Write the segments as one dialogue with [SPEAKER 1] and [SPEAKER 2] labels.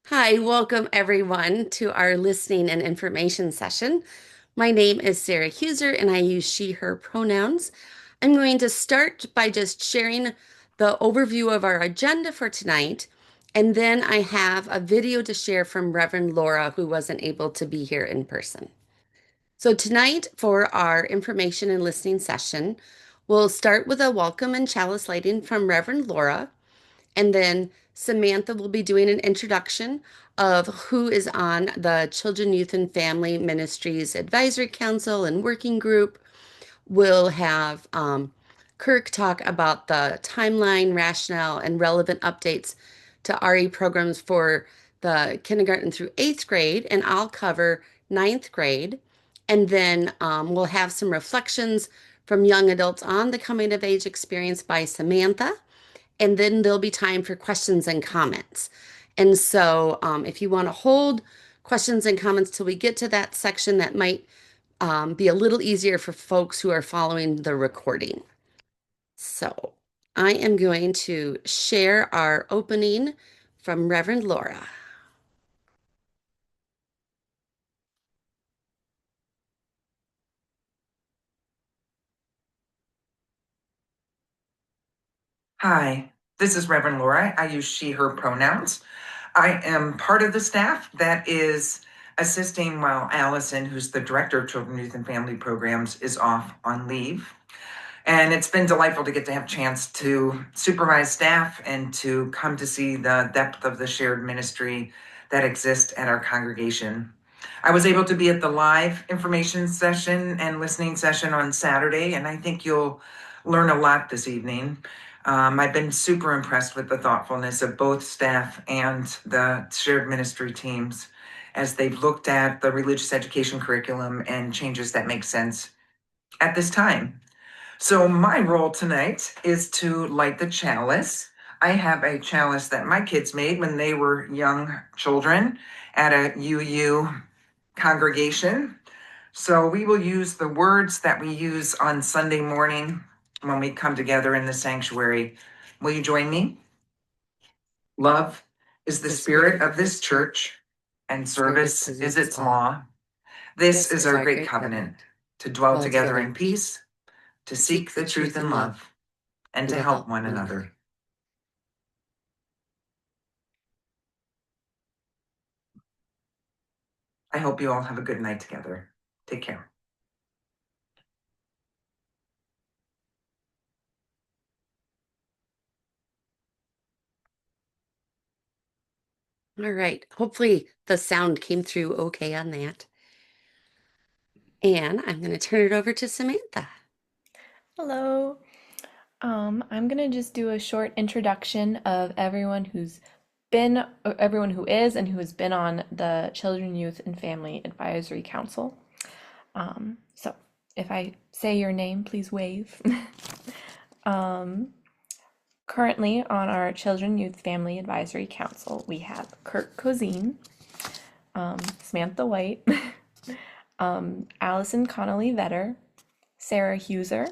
[SPEAKER 1] Hi, welcome everyone to our listening and information session. My name is Sarah Huser and I use she, her pronouns. I'm going to start by just sharing the overview of our agenda for tonight, and then I have a video to share from Reverend Laura, who wasn't able to be here in person. So, tonight for our information and listening session, we'll start with a welcome and chalice lighting from Reverend Laura. And then Samantha will be doing an introduction of who is on the Children, Youth, and Family Ministries Advisory Council and Working Group. We'll have Kirk talk about the timeline, rationale, and relevant updates to RE programs for the kindergarten through eighth grade, and I'll cover ninth grade. And then we'll have some reflections from young adults on the coming of age experience by Samantha, and then there'll be time for questions and comments. And so, if you want to hold questions and comments till we get to that section, that might be a little easier for folks who are following the recording. So, I am going to share our opening from Reverend Laura.
[SPEAKER 2] Hi, this is Reverend Laura. I use she, her pronouns. I am part of the staff that is assisting while Allison, who's the director of Children, Youth, and Family Programs, is off on leave. And it's been delightful to get to have a chance to supervise staff and to come to see the depth of the shared ministry that exists at our congregation. I was able to be at the live information session and listening session on Saturday, and I think you'll learn a lot this evening. I've been super impressed with the thoughtfulness of both staff and the shared ministry teams as they've looked at the religious education curriculum and changes that make sense at this time. So my role tonight is to light the chalice. I have a chalice that my kids made when they were young children at a UU congregation. So we will use the words that we use on Sunday morning when we come together in the sanctuary. Will you join me? Love is the spirit of this church, and service is its law. This is our great covenant, to dwell together in peace, to seek the truth in love, and to help one another. I hope you all have a good night together. Take care.
[SPEAKER 1] All right. Hopefully, the sound came through okay on that. And I'm going to turn it over to Samantha.
[SPEAKER 3] Hello. I'm gonna just do a short introduction of everyone who is and who has been on the Children, Youth, and Family Advisory Council. So if I say your name, please wave. Currently on our Children, Youth, Family Advisory Council, we have Kurt Cozine, Samantha White, Allison Connolly Vetter, Sarah Huser,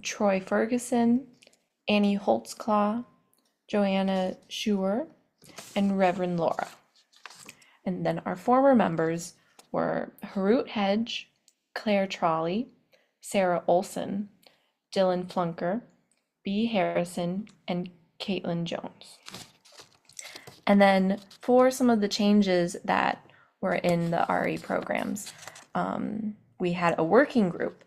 [SPEAKER 3] Troy Ferguson, Annie Holtzclaw, Joanna Schuer, and Reverend Laura. And then our former members were Harut Hedge, Claire Trolley, Sarah Olson, Dylan Flunker, B. Harrison, and Caitlin Jones. And then for some of the changes that were in the RE programs, we had a working group,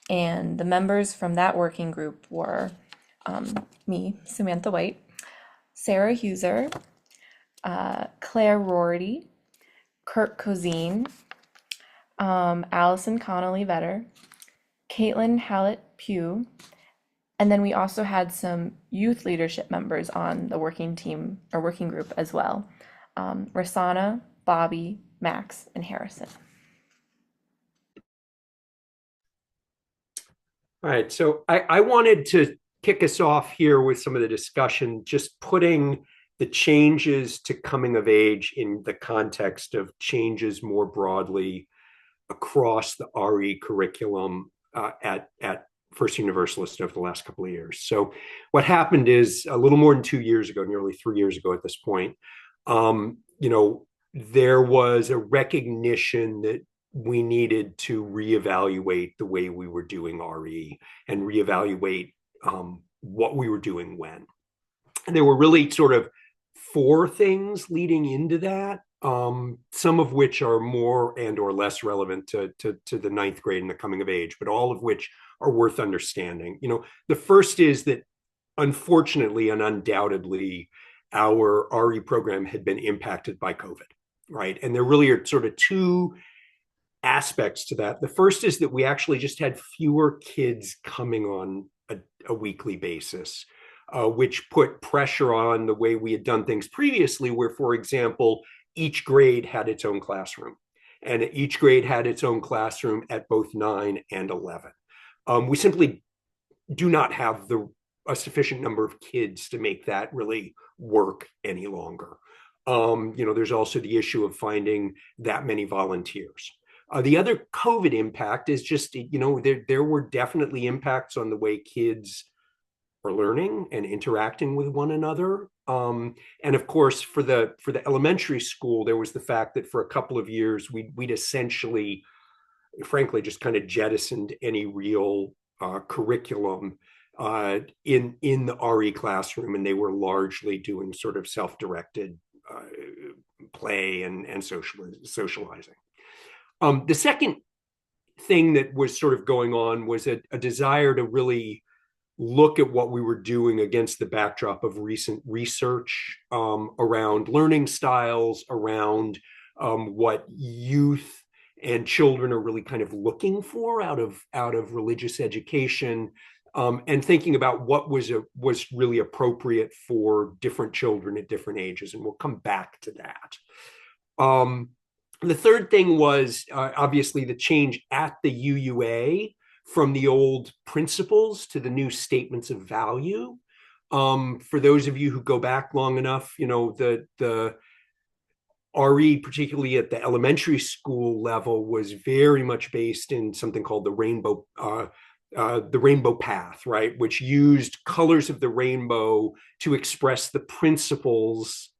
[SPEAKER 3] and the members from that working group were me, Samantha White, Sarah Huser, Claire Rorty, Kurt Cozine, Allison Connolly Vetter, Caitlin Hallett Pugh, and then we also had some youth leadership members on the working team or working group as well. Rasana, Bobby, Max, and Harrison.
[SPEAKER 4] All right, so I wanted to kick us off here with some of the discussion, just putting the changes to coming of age in the context of changes more broadly across the RE curriculum at First Universalist over the last couple of years. So what happened is a little more than 2 years ago, nearly 3 years ago at this point, There was a recognition that we needed to reevaluate the way we were doing RE and reevaluate what we were doing when. And there were really sort of four things leading into that, some of which are more and or less relevant to the ninth grade and the coming of age, but all of which are worth understanding. The first is that unfortunately and undoubtedly, our RE program had been impacted by COVID, right? And there really are sort of two aspects to that. The first is that we actually just had fewer kids coming on a weekly basis, which put pressure on the way we had done things previously, where, for example, each grade had its own classroom. And each grade had its own classroom at both 9 and 11. We simply do not have a sufficient number of kids to make that really work any longer. There's also the issue of finding that many volunteers. The other COVID impact is just, there were definitely impacts on the way kids are learning and interacting with one another. And of course, for the elementary school, there was the fact that for a couple of years, we'd essentially, frankly, just kind of jettisoned any real curriculum in the RE classroom, and they were largely doing sort of self-directed play and socializing. The second thing that was sort of going on was a desire to really look at what we were doing against the backdrop of recent research around learning styles, around what youth and children are really kind of looking for out of religious education, and thinking about what was really appropriate for different children at different ages. And we'll come back to that. The third thing was obviously the change at the UUA from the old principles to the new statements of value. For those of you who go back long enough, the RE, particularly at the elementary school level, was very much based in something called the rainbow path, right, which used colors of the rainbow to express the principles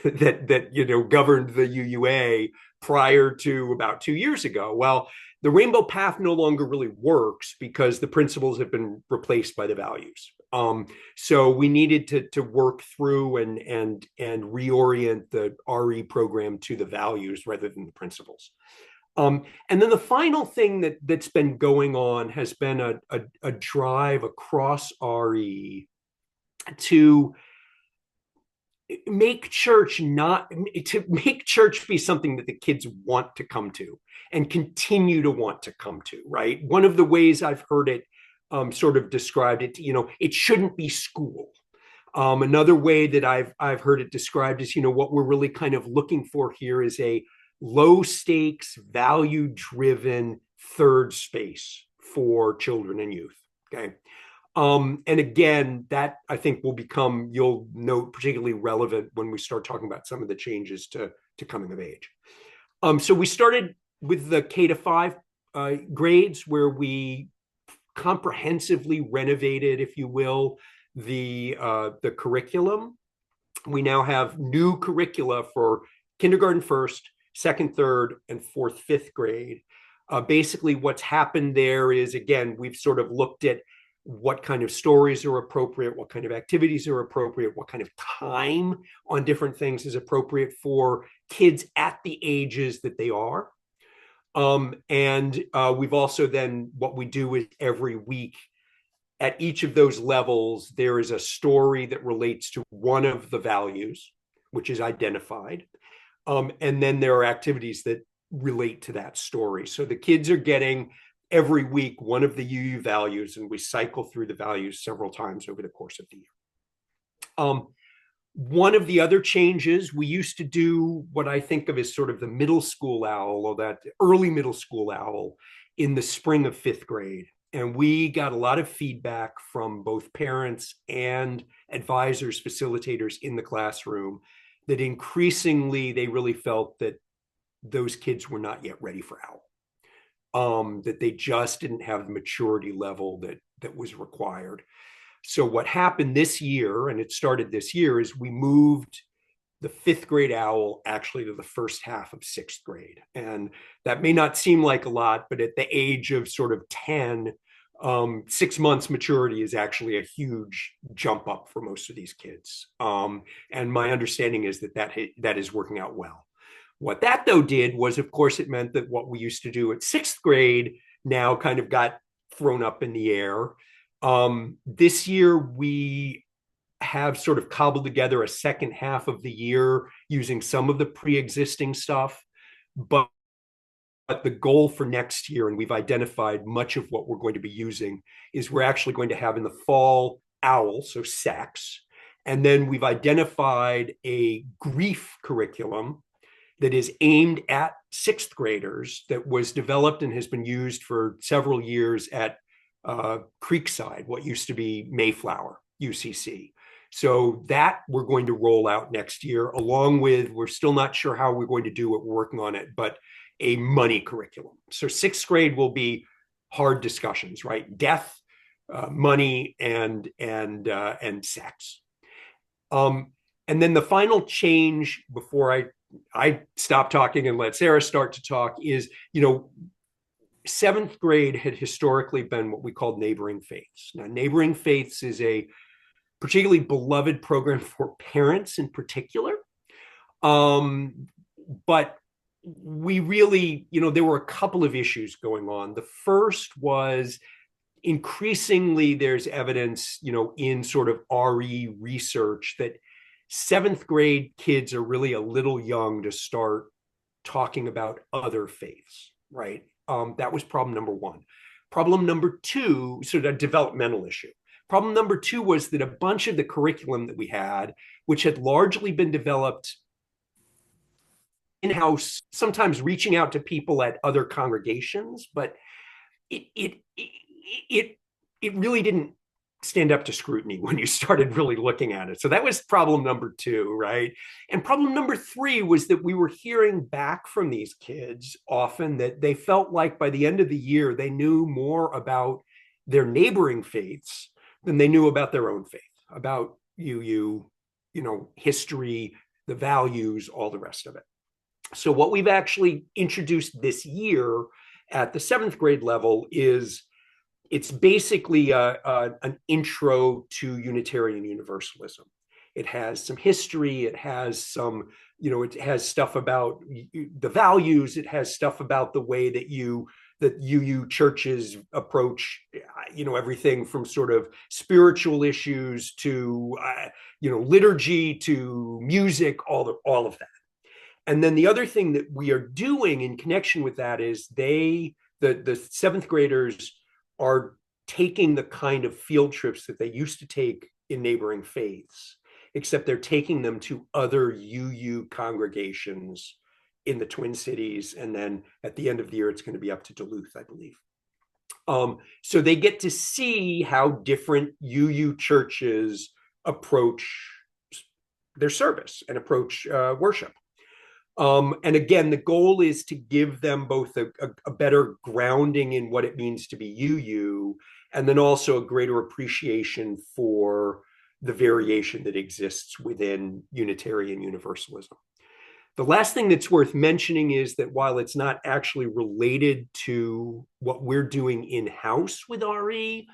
[SPEAKER 4] that governed the UUA prior to about 2 years ago. Well, the rainbow path no longer really works because the principles have been replaced by the values. So we needed to work through and reorient the RE program to the values rather than the principles. And then the final thing that's been going on has been a drive across RE to make church be something that the kids want to come to and continue to want to come to, right? One of the ways I've heard it sort of described, it shouldn't be school. Another way that I've heard it described is, what we're really kind of looking for here is a low stakes, value driven third space for children and youth. Okay. And again, that I think will become, you'll note, particularly relevant when we start talking about some of the changes to coming of age. So we started with the K-5 grades, where we comprehensively renovated, if you will, the curriculum. We now have new curricula for kindergarten first, second, third, and fourth, fifth grade. Basically, what's happened there is, again, we've sort of looked at what kind of stories are appropriate, what kind of activities are appropriate, what kind of time on different things is appropriate for kids at the ages that they are. And we've also then, what we do is every week at each of those levels, there is a story that relates to one of the values, which is identified. And then there are activities that relate to that story. So the kids are getting every week one of the UU values, and we cycle through the values several times over the course of the year. One of the other changes, we used to do what I think of as sort of the middle school owl, or that early middle school owl, in the spring of fifth grade. And we got a lot of feedback from both parents and advisors, facilitators in the classroom, that increasingly they really felt that those kids were not yet ready for owl. That they just didn't have the maturity level that was required. So what happened this year, and it started this year, is we moved the fifth grade owl actually to the first half of sixth grade. And that may not seem like a lot, but at the age of sort of 10, 6 months maturity is actually a huge jump up for most of these kids. And my understanding is that is working out well. What that though did was, of course, it meant that what we used to do at sixth grade now kind of got thrown up in the air. This year, we have sort of cobbled together a second half of the year using some of the pre-existing stuff, but the goal for next year, and we've identified much of what we're going to be using, is we're actually going to have in the fall owl, so sex, and then we've identified a grief curriculum that is aimed at sixth graders that was developed and has been used for several years at Creekside, what used to be Mayflower, UCC. So that we're going to roll out next year, along with, we're still not sure how we're going to do it, we're working on it, but a money curriculum. So sixth grade will be hard discussions, right? Death, money, and sex. And then the final change before I stop talking and let Sarah start to talk is, seventh grade had historically been what we called neighboring faiths. Now, neighboring faiths is a particularly beloved program for parents in particular. But we really, there were a couple of issues going on. The first was increasingly there's evidence, in sort of RE research that seventh grade kids are really a little young to start talking about other faiths, right? That was problem number one. Problem number two, sort of a developmental issue. Problem number two was that a bunch of the curriculum that we had, which had largely been developed in-house, sometimes reaching out to people at other congregations, but it really didn't stand up to scrutiny when you started really looking at it. So that was problem number two, right? And problem number three was that we were hearing back from these kids often that they felt like by the end of the year, they knew more about their neighboring faiths than they knew about their own faith, about history, the values, all the rest of it. So what we've actually introduced this year at the seventh grade level is it's basically an intro to Unitarian Universalism. It has some history. It has some, it has stuff about the values. It has stuff about the way that UU churches approach, everything from sort of spiritual issues to, liturgy to music, all of that. And then the other thing that we are doing in connection with that is the seventh graders are taking the kind of field trips that they used to take in neighboring faiths, except they're taking them to other UU congregations in the Twin Cities. And then at the end of the year, it's going to be up to Duluth, I believe. So they get to see how different UU churches approach their service and approach worship. And again, the goal is to give them both a better grounding in what it means to be UU, and then also a greater appreciation for the variation that exists within Unitarian Universalism. The last thing that's worth mentioning is that while it's not actually related to what we're doing in-house with RE,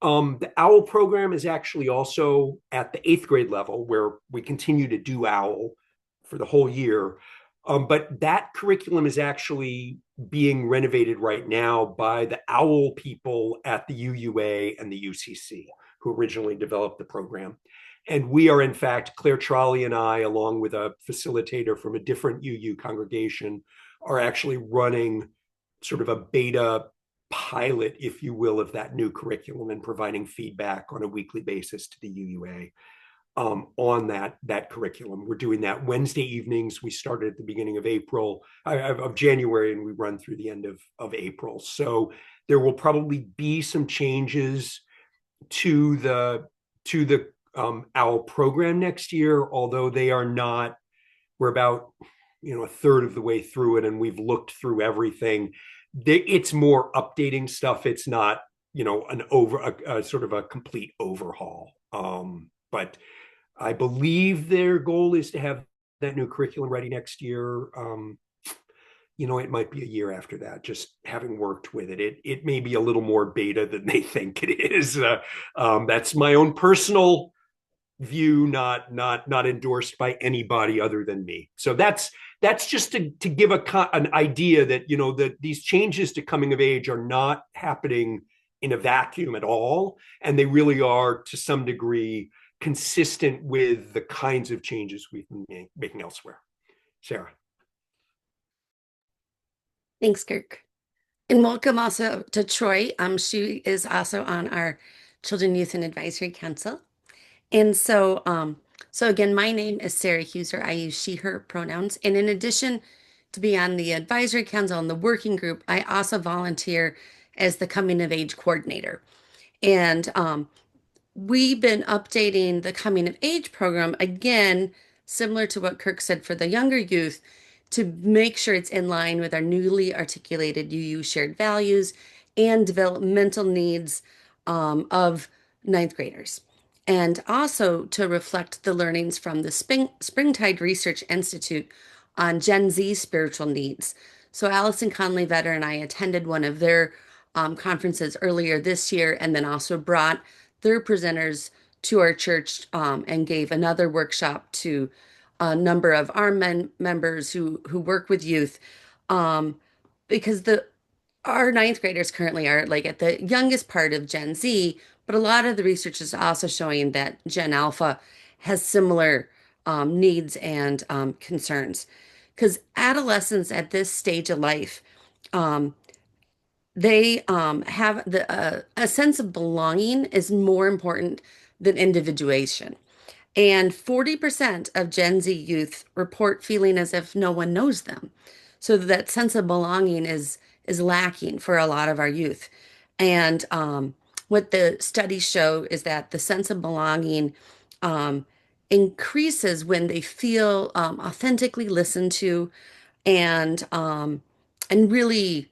[SPEAKER 4] the OWL program is actually also at the eighth grade level, where we continue to do OWL for the whole year. But that curriculum is actually being renovated right now by the OWL people at the UUA and the UCC, who originally developed the program. And we are, in fact, Claire Trolley and I, along with a facilitator from a different UU congregation, are actually running sort of a beta pilot, if you will, of that new curriculum and providing feedback on a weekly basis to the UUA. On that curriculum. We're doing that Wednesday evenings. We started at the beginning of January, and we run through the end of April. So there will probably be some changes to the OWL program next year, although they are not. We're about a third of the way through it, and we've looked through everything. It's more updating stuff. It's not a sort of a complete overhaul. But I believe their goal is to have that new curriculum ready next year. It might be a year after that, just having worked with it. It may be a little more beta than they think it is. That's my own personal view, not endorsed by anybody other than me. So that's just to give an idea that that these changes to coming of age are not happening in a vacuum at all, and they really are to some degree consistent with the kinds of changes we've been making elsewhere. Sarah.
[SPEAKER 1] Thanks, Kirk. And welcome also to Troy. She is also on our Children, Youth, and Advisory Council. And so again, my name is Sarah Huser. I use she, her pronouns. And in addition to be on the advisory council and the working group, I also volunteer as the coming of age coordinator. And we've been updating the coming of age program again, similar to what Kirk said for the younger youth, to make sure it's in line with our newly articulated UU shared values and developmental needs of ninth graders. And also to reflect the learnings from the Springtide Research Institute on Gen Z spiritual needs. So Allison Conley Vetter and I attended one of their conferences earlier this year, and then also brought their presenters to our church and gave another workshop to a number of our members who work with youth, um, because the our ninth graders currently are like at the youngest part of Gen Z, but a lot of the research is also showing that Gen Alpha has similar needs and concerns. Because adolescents at this stage of life, um, they have a sense of belonging is more important than individuation. And 40% of Gen Z youth report feeling as if no one knows them. So that sense of belonging is lacking for a lot of our youth. And what the studies show is that the sense of belonging um, increases when they feel authentically listened to and really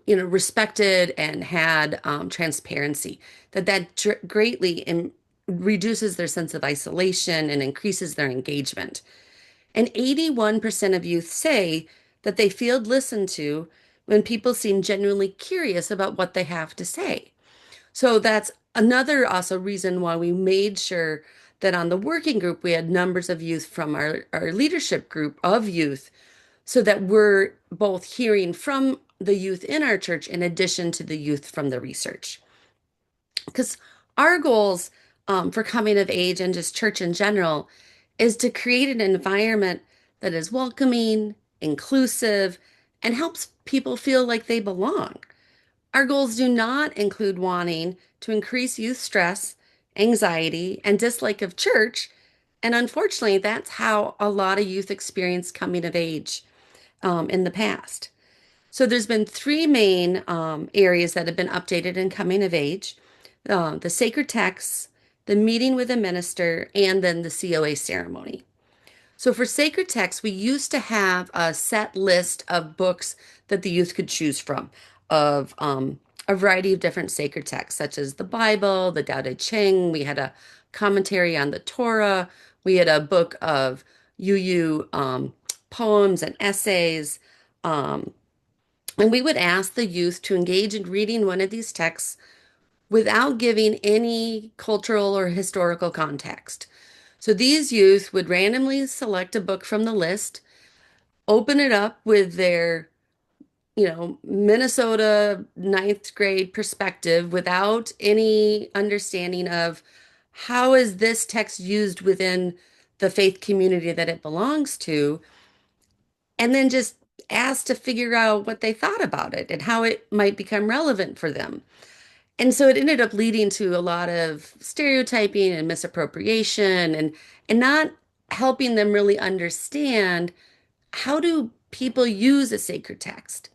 [SPEAKER 1] respected and had transparency, that greatly reduces their sense of isolation and increases their engagement. And 81% of youth say that they feel listened to when people seem genuinely curious about what they have to say. So that's another also reason why we made sure that on the working group we had numbers of youth from our leadership group of youth, so that we're both hearing from the youth in our church in addition to the youth from the research. Because our goals for coming of age and just church in general is to create an environment that is welcoming, inclusive, and helps people feel like they belong. Our goals do not include wanting to increase youth stress, anxiety, and dislike of church. And unfortunately, that's how a lot of youth experience coming of age in the past. So there's been three main areas that have been updated in coming of age: the sacred texts, the meeting with a minister, and then the COA ceremony. So for sacred texts, we used to have a set list of books that the youth could choose from, of a variety of different sacred texts, such as the Bible, the Tao Te Ching. We had a commentary on the Torah. We had a book of UU poems and essays. Um, and we would ask the youth to engage in reading one of these texts without giving any cultural or historical context. So these youth would randomly select a book from the list, open it up with their, Minnesota ninth grade perspective without any understanding of how is this text used within the faith community that it belongs to, and then just ask to figure out what they thought about it and how it might become relevant for them. And so it ended up leading to a lot of stereotyping and misappropriation and not helping them really understand how do people use a sacred text.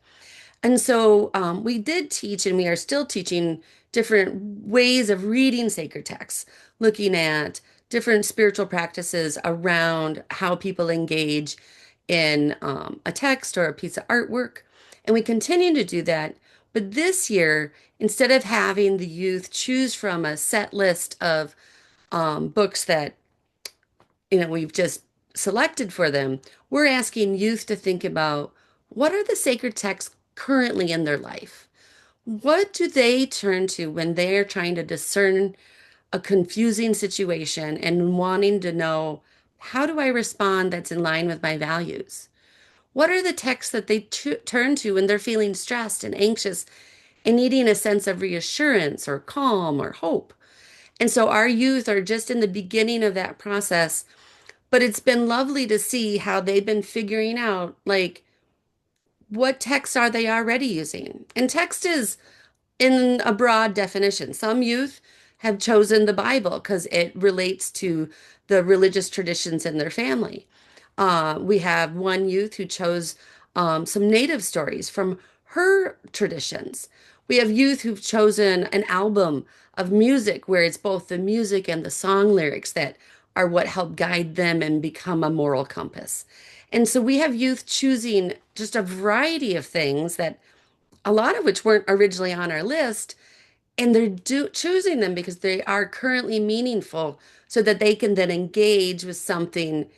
[SPEAKER 1] And so we did teach, and we are still teaching different ways of reading sacred texts, looking at different spiritual practices around how people engage in a text or a piece of artwork. And we continue to do that. But this year, instead of having the youth choose from a set list of books that we've just selected for them, we're asking youth to think about what are the sacred texts currently in their life? What do they turn to when they're trying to discern a confusing situation and wanting to know how do I respond that's in line with my values? What are the texts that they turn to when they're feeling stressed and anxious and needing a sense of reassurance or calm or hope? And so our youth are just in the beginning of that process, but it's been lovely to see how they've been figuring out like what texts are they already using. And text is in a broad definition. Some youth have chosen the Bible because it relates to the religious traditions in their family. We have one youth who chose some native stories from her traditions. We have youth who've chosen an album of music where it's both the music and the song lyrics that are what help guide them and become a moral compass. And so we have youth choosing just a variety of things that a lot of which weren't originally on our list, and choosing them because they are currently meaningful so that they can then engage with something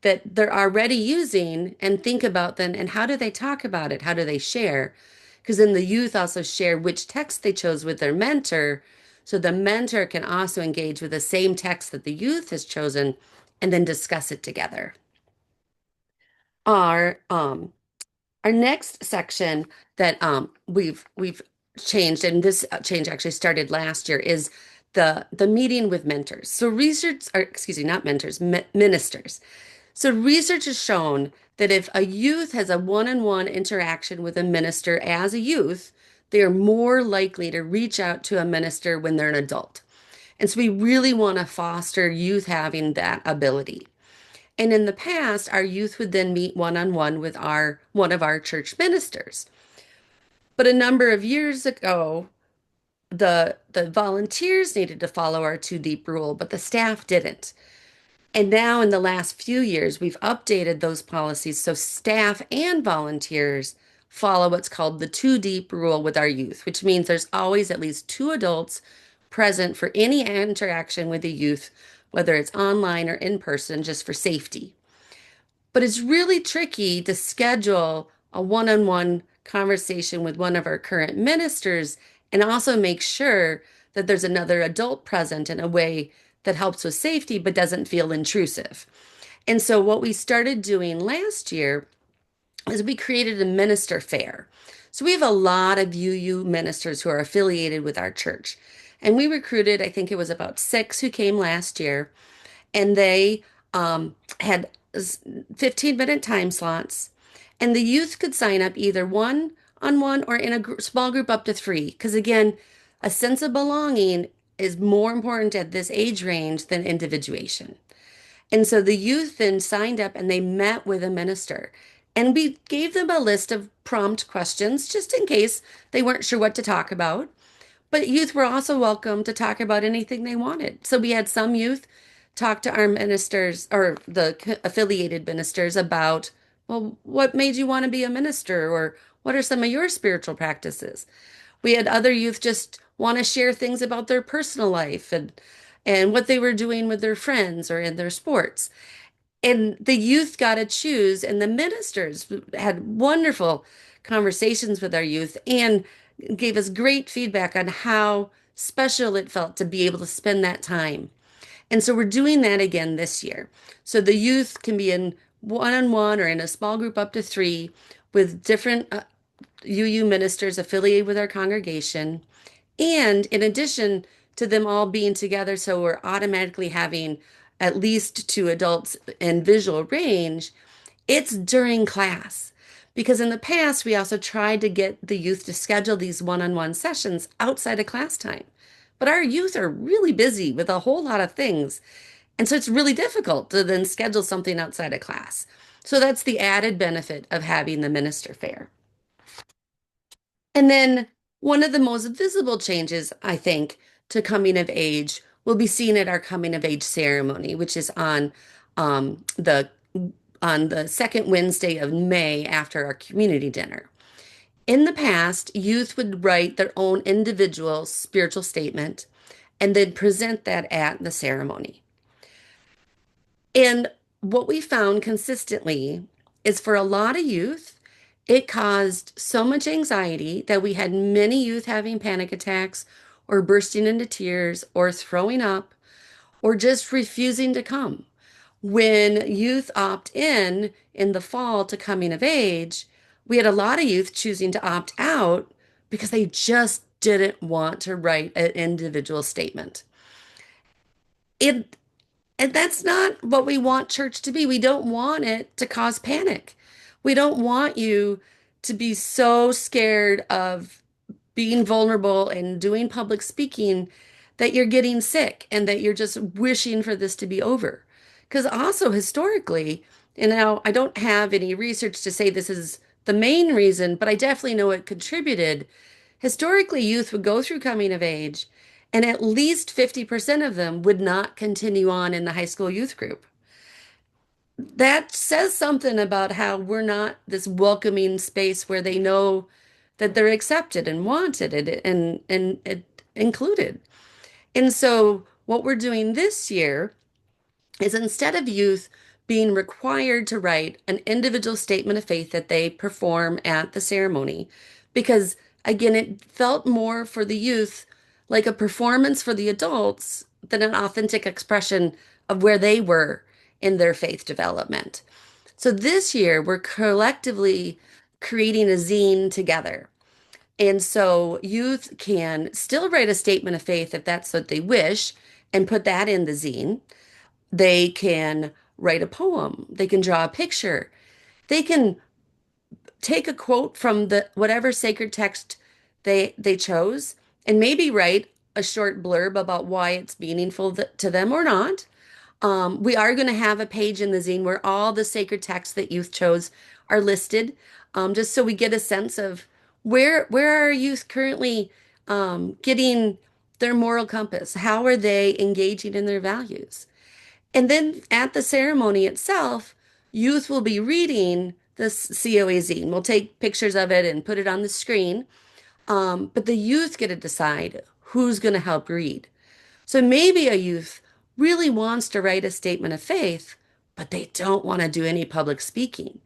[SPEAKER 1] that they're already using and think about then and how do they talk about it? How do they share? Because then the youth also share which text they chose with their mentor. So the mentor can also engage with the same text that the youth has chosen and then discuss it together. Our our next section that we've changed, and this change actually started last year, is the meeting with mentors. So research, or excuse me, not mentors, ministers. So research has shown that if a youth has a one-on-one interaction with a minister as a youth, they are more likely to reach out to a minister when they're an adult. And so we really want to foster youth having that ability. And in the past, our youth would then meet one-on-one with our one of our church ministers. But a number of years ago, the volunteers needed to follow our two deep rule, but the staff didn't. And now in the last few years, we've updated those policies so staff and volunteers follow what's called the two deep rule with our youth, which means there's always at least two adults present for any interaction with the youth, whether it's online or in person, just for safety. But it's really tricky to schedule a one-on-one conversation with one of our current ministers and also make sure that there's another adult present in a way that helps with safety but doesn't feel intrusive. And so what we started doing last year is we created a minister fair. So we have a lot of UU ministers who are affiliated with our church. And we recruited, I think it was about six who came last year, and they had 15-minute time slots, and the youth could sign up either one on one or in a small group up to three. Because again, a sense of belonging is more important at this age range than individuation. And so the youth then signed up and they met with a minister. And we gave them a list of prompt questions just in case they weren't sure what to talk about. But youth were also welcome to talk about anything they wanted. So we had some youth talk to our ministers or the affiliated ministers about, well, what made you want to be a minister? Or what are some of your spiritual practices? We had other youth just want to share things about their personal life and what they were doing with their friends or in their sports. And the youth got to choose, and the ministers had wonderful conversations with our youth and gave us great feedback on how special it felt to be able to spend that time. And so we're doing that again this year. So the youth can be in one-on-one or in a small group up to three with different UU ministers affiliated with our congregation. And in addition to them all being together, so we're automatically having at least two adults in visual range, it's during class. Because in the past, we also tried to get the youth to schedule these one-on-one sessions outside of class time. But our youth are really busy with a whole lot of things. And so it's really difficult to then schedule something outside of class. So that's the added benefit of having the minister fair. And then one of the most visible changes, I think, to coming of age will be seen at our coming of age ceremony, which is um, the on the second Wednesday of May after our community dinner. In the past, youth would write their own individual spiritual statement and then present that at the ceremony. And what we found consistently is for a lot of youth, it caused so much anxiety that we had many youth having panic attacks or bursting into tears or throwing up or just refusing to come. When youth opt in the fall to coming of age, we had a lot of youth choosing to opt out because they just didn't want to write an individual statement. It And that's not what we want church to be. We don't want it to cause panic. We don't want you to be so scared of being vulnerable and doing public speaking that you're getting sick and that you're just wishing for this to be over. Because also historically, and now I don't have any research to say this is the main reason, but I definitely know it contributed. Historically, youth would go through coming of age, and at least 50% of them would not continue on in the high school youth group. That says something about how we're not this welcoming space where they know that they're accepted and wanted and included. And so what we're doing this year is instead of youth being required to write an individual statement of faith that they perform at the ceremony, because again, it felt more for the youth like a performance for the adults than an authentic expression of where they were in their faith development. So this year, we're collectively creating a zine together. And so youth can still write a statement of faith if that's what they wish and put that in the zine. They can write a poem. They can draw a picture. They can take a quote from the whatever sacred text they chose and maybe write a short blurb about why it's meaningful to them or not. We are going to have a page in the zine where all the sacred texts that youth chose are listed, just so we get a sense of where are youth currently getting their moral compass? How are they engaging in their values? And then at the ceremony itself, youth will be reading this COA zine. We'll take pictures of it and put it on the screen. But the youth get to decide who's going to help read. So maybe a youth really wants to write a statement of faith, but they don't want to do any public speaking.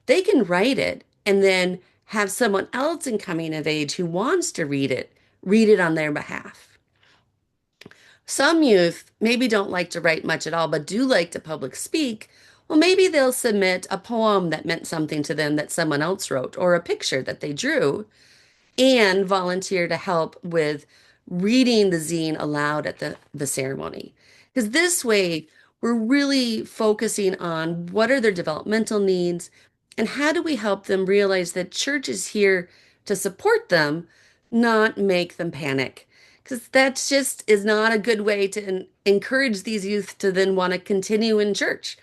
[SPEAKER 1] They can write it and then have someone else in coming of age who wants to read it on their behalf. Some youth maybe don't like to write much at all, but do like to public speak. Well, maybe they'll submit a poem that meant something to them that someone else wrote, or a picture that they drew, and volunteer to help with reading the zine aloud at the ceremony. Because this way, we're really focusing on what are their developmental needs and how do we help them realize that church is here to support them, not make them panic. Because that's just is not a good way to encourage these youth to then want to continue in church.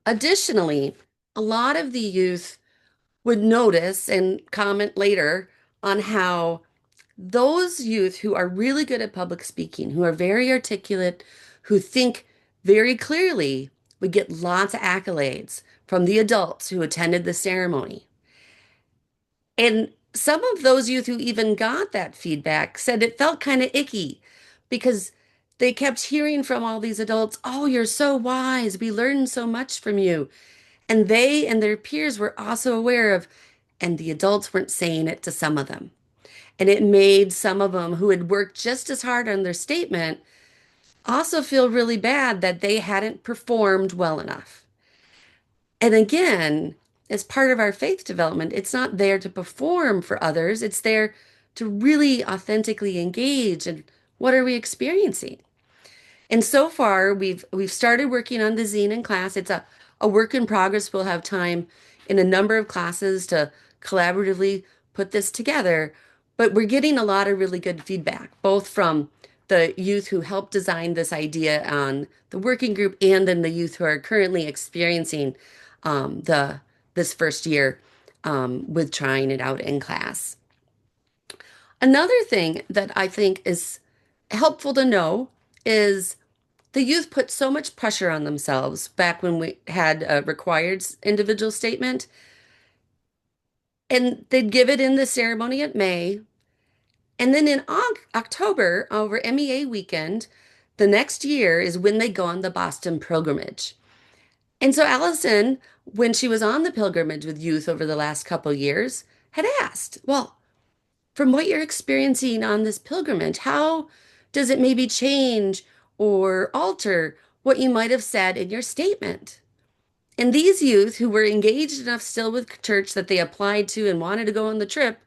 [SPEAKER 1] Additionally, a lot of the youth would notice and comment later on how those youth who are really good at public speaking, who are very articulate, who think very clearly, would get lots of accolades from the adults who attended the ceremony. And some of those youth who even got that feedback said it felt kind of icky because they kept hearing from all these adults, "Oh, you're so wise. We learned so much from you." And they and their peers were also aware of, and the adults weren't saying it to some of them. And it made some of them who had worked just as hard on their statement also feel really bad that they hadn't performed well enough. And again, as part of our faith development, it's not there to perform for others, it's there to really authentically engage in what are we experiencing. And so far, we've started working on the zine in class. It's a work in progress. We'll have time in a number of classes to collaboratively put this together. But we're getting a lot of really good feedback, both from the youth who helped design this idea on the working group and then the youth who are currently experiencing the this first year with trying it out in class. Another thing that I think is helpful to know is the youth put so much pressure on themselves back when we had a required individual statement, and they'd give it in the ceremony at May. And then in October, over MEA weekend, the next year is when they go on the Boston pilgrimage. And so Allison, when she was on the pilgrimage with youth over the last couple years, had asked, well, from what you're experiencing on this pilgrimage, how does it maybe change or alter what you might have said in your statement? And these youth who were engaged enough still with church that they applied to and wanted to go on the trip,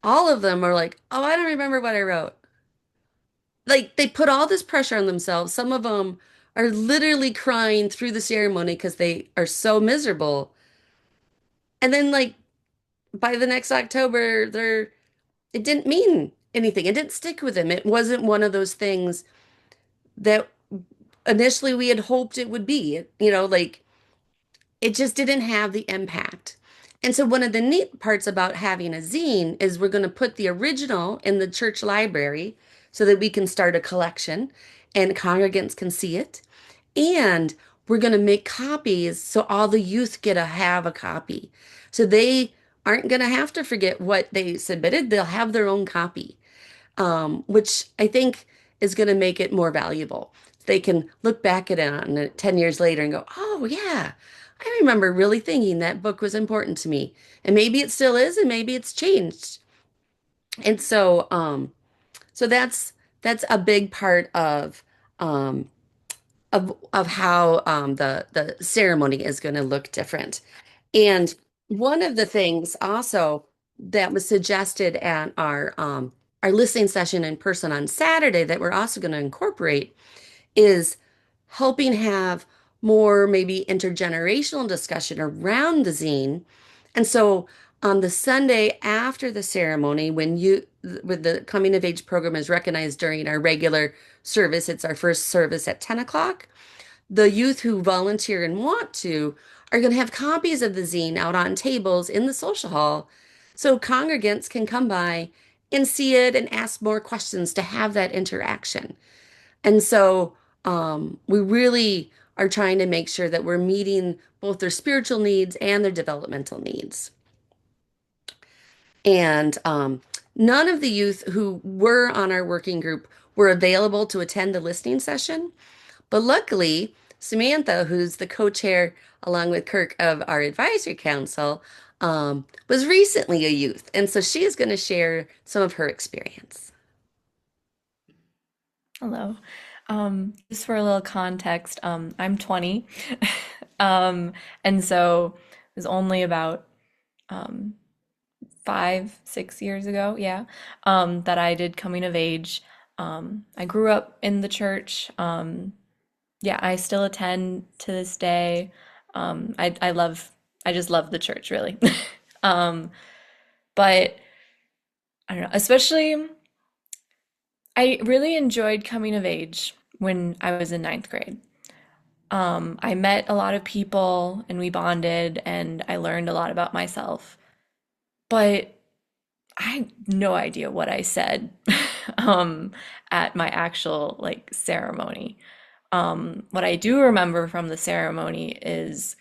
[SPEAKER 1] all of them are like, oh, I don't remember what I wrote. Like they put all this pressure on themselves. Some of them are literally crying through the ceremony because they are so miserable. And then, like, by the next October, it didn't mean anything. It didn't stick with them. It wasn't one of those things that initially we had hoped it would be. Like it just didn't have the impact. And so, one of the neat parts about having a zine is we're going to put the original in the church library so that we can start a collection and congregants can see it. And we're going to make copies so all the youth get to have a copy. So they aren't going to have to forget what they submitted, they'll have their own copy, which I think is going to make it more valuable. They can look back at it on it 10 years later and go, oh, yeah, I remember really thinking that book was important to me. And maybe it still is, and maybe it's changed. And so that's a big part um, of how the ceremony is going to look different. And one of the things also that was suggested at our listening session in person on Saturday that we're also going to incorporate is helping have more maybe intergenerational discussion around the zine. And so on the Sunday after the ceremony, when the coming of age program is recognized during our regular service, it's our first service at 10 o'clock. The youth who volunteer and want to are going to have copies of the zine out on tables in the social hall so congregants can come by and see it and ask more questions to have that interaction. And so we really are trying to make sure that we're meeting both their spiritual needs and their developmental needs. And none of the youth who were on our working group were available to attend the listening session. But luckily, Samantha, who's the co-chair along with Kirk of our advisory council, was recently a youth. And so she is going to share some of her experience.
[SPEAKER 3] Hello. Just for a little context, I'm 20. And so it was only about um, 5, 6 years ago, yeah, that I did coming of age. I grew up in the church. Yeah, I still attend to this day. I just love the church, really. Um, but I don't know, especially I really enjoyed coming of age when I was in ninth grade. I met a lot of people and we bonded and I learned a lot about myself. But I had no idea what I said um, at my actual like ceremony. What I do remember from the ceremony is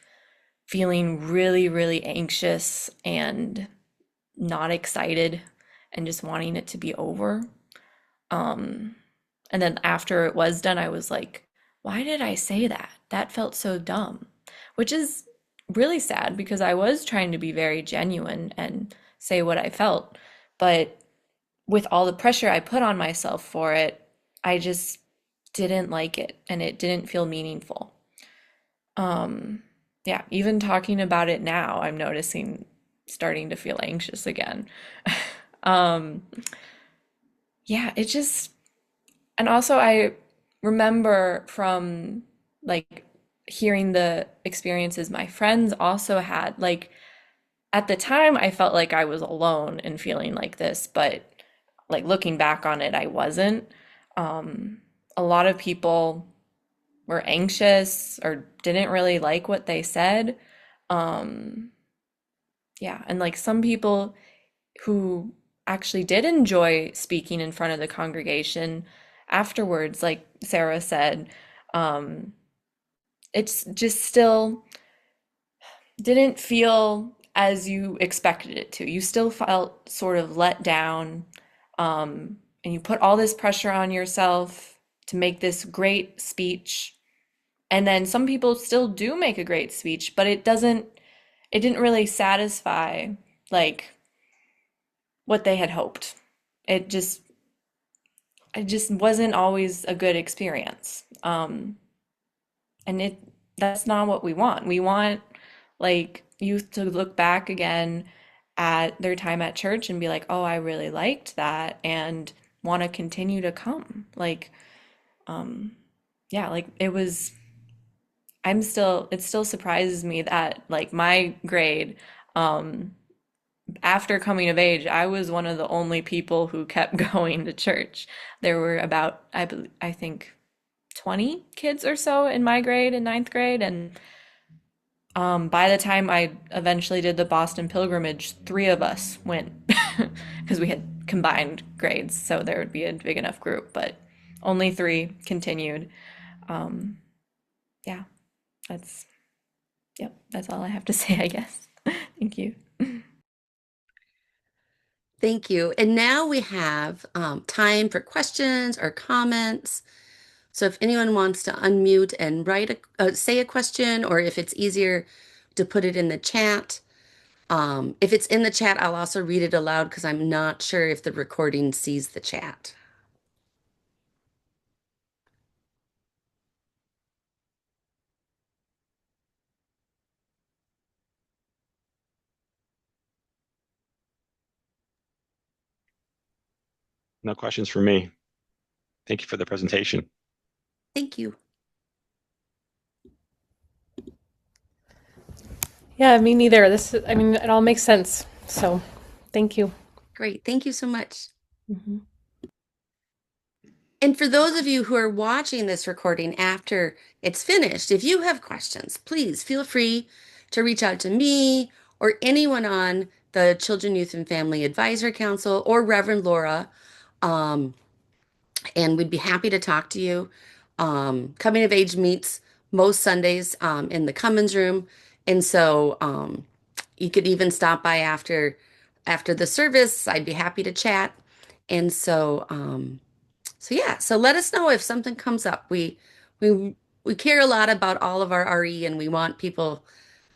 [SPEAKER 3] feeling really, really anxious and not excited and just wanting it to be over. Um, and then after it was done, I was like, why did I say that? That felt so dumb, which is really sad because I was trying to be very genuine and say what I felt. But with all the pressure I put on myself for it, I just didn't like it and it didn't feel meaningful. Um, yeah, even talking about it now, I'm noticing starting to feel anxious again. Um, yeah, it just, and also I remember from like hearing the experiences my friends also had. Like at the time, I felt like I was alone in feeling like this, but like looking back on it, I wasn't. A lot of people were anxious or didn't really like what they said. Um, yeah, and like some people who actually did enjoy speaking in front of the congregation afterwards, like Sarah said, um, it's just still didn't feel as you expected it to. You still felt sort of let down, and you put all this pressure on yourself to make this great speech, And then some people still do make a great speech, but it didn't really satisfy like what they had hoped. It just it just wasn't always a good experience. And that's not what we want. We want like youth to look back again at their time at church and be like, "Oh, I really liked that," and want to continue to come. Like, yeah, like it still surprises me that like my grade, um, after coming of age, I was one of the only people who kept going to church. There were about, I think 20 kids or so in my grade in ninth grade. And by the time I eventually did the Boston pilgrimage, three of us went because we had combined grades. So there would be a big enough group, but only three continued. Yeah, that's, yep, that's all I have to say, I guess. Thank you.
[SPEAKER 1] Thank you. And now we have time for questions or comments. So if anyone wants to unmute and say a question, or if it's easier to put it in the chat. If it's in the chat, I'll also read it aloud because I'm not sure if the recording sees the chat.
[SPEAKER 5] No questions for me. Thank you for the presentation.
[SPEAKER 1] Thank you.
[SPEAKER 6] Yeah, me neither. I mean, it all makes sense. So, thank you.
[SPEAKER 1] Great. Thank you so much.
[SPEAKER 6] Mhm.
[SPEAKER 1] And for those of you who are watching this recording after it's finished, if you have questions, please feel free to reach out to me or anyone on the Children, Youth, and Family Advisory Council or Reverend Laura. And we'd be happy to talk to you. Coming of age meets most Sundays in the Cummins room, and so you could even stop by after the service. I'd be happy to chat. And so yeah, so let us know if something comes up. We we care a lot about all of our RE, and we want people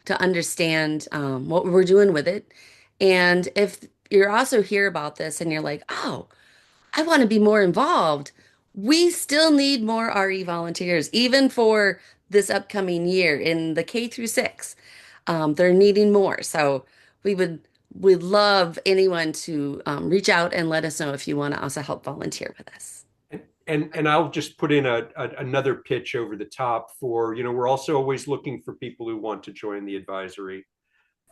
[SPEAKER 1] to understand what we're doing with it. And if you're also hear about this and you're like, oh, I want to be more involved. We still need more RE volunteers, even for this upcoming year in the K through 6. They're needing more. So we would love anyone to reach out and let us know if you want to also help volunteer with us.
[SPEAKER 4] And I'll just put in another pitch over the top for, we're also always looking for people who want to join the advisory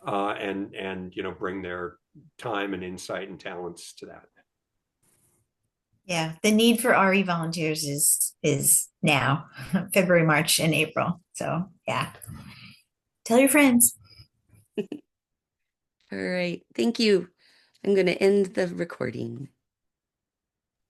[SPEAKER 4] and bring their time and insight and talents to that.
[SPEAKER 7] Yeah, the need for RE volunteers is now February, March, and April. So yeah, tell your friends.
[SPEAKER 1] All right. Thank you. I'm going to end the recording.